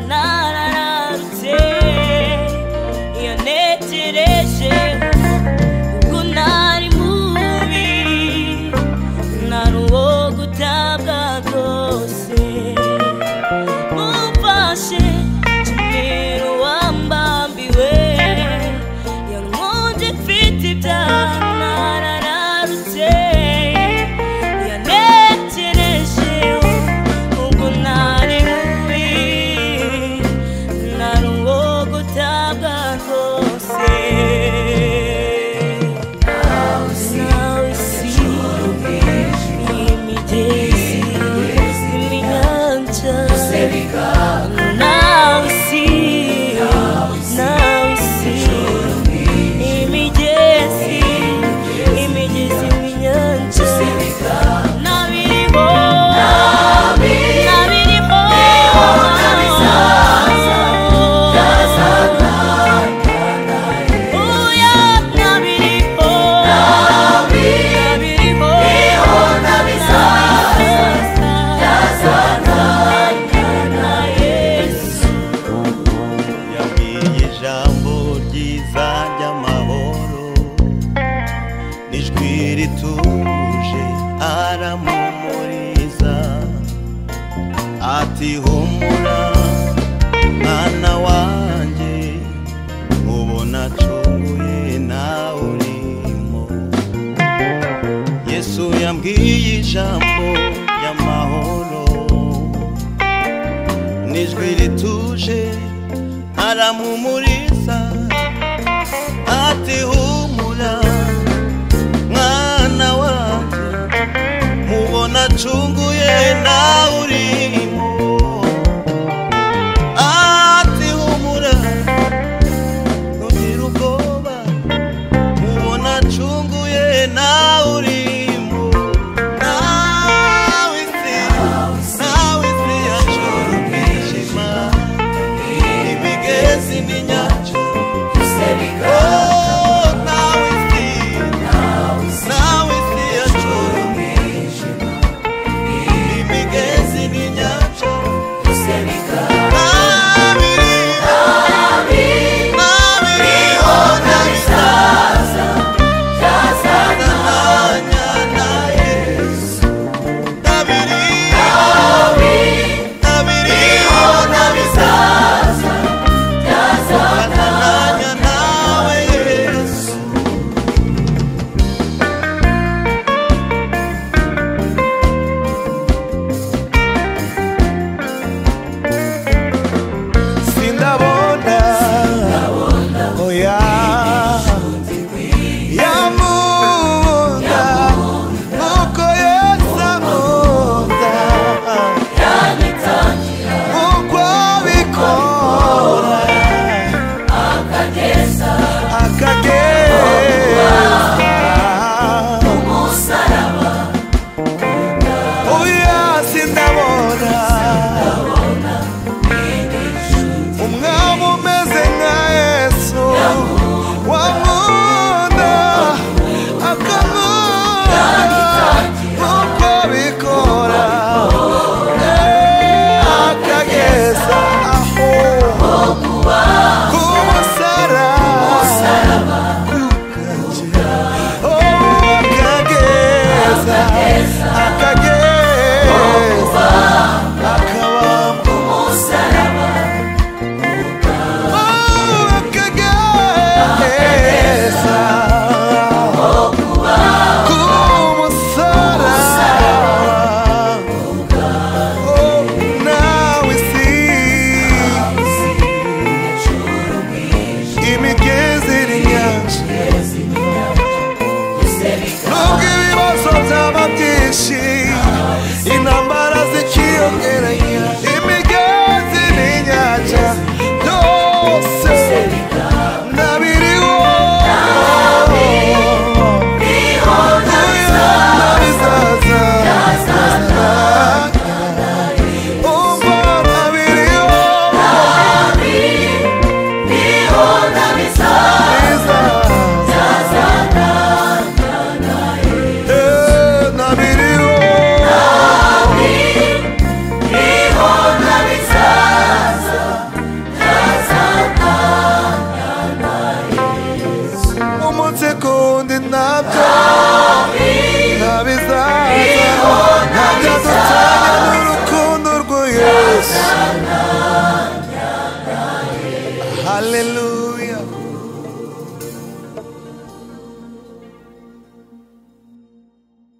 narararutse iyo ntekereje ubwo nari mubi nari uwo gutabwa rwose mumfashe tumira uwambambiwe yankunze mfite ibyaha narararutse iyo ntekereje ubwo nari mubi nari uwo gutabwa rwose nawe isi imigezi iminyanja nawe isi imigezi iminyanja nabiriho rituje aramumuriza ati humura mwana wanjye ubona acunguye nawe urimo Yesu yambwiye ijambo ry'amahoro n'ijwi rituje aramumuriza ati humura mwana wanjye mubona acunguye nawe urimo ati humura ntugire ubwoba mubona acunguye nawe urimo nawe isi yacura umwijima imigezi n'inyanja sekunde ntabyo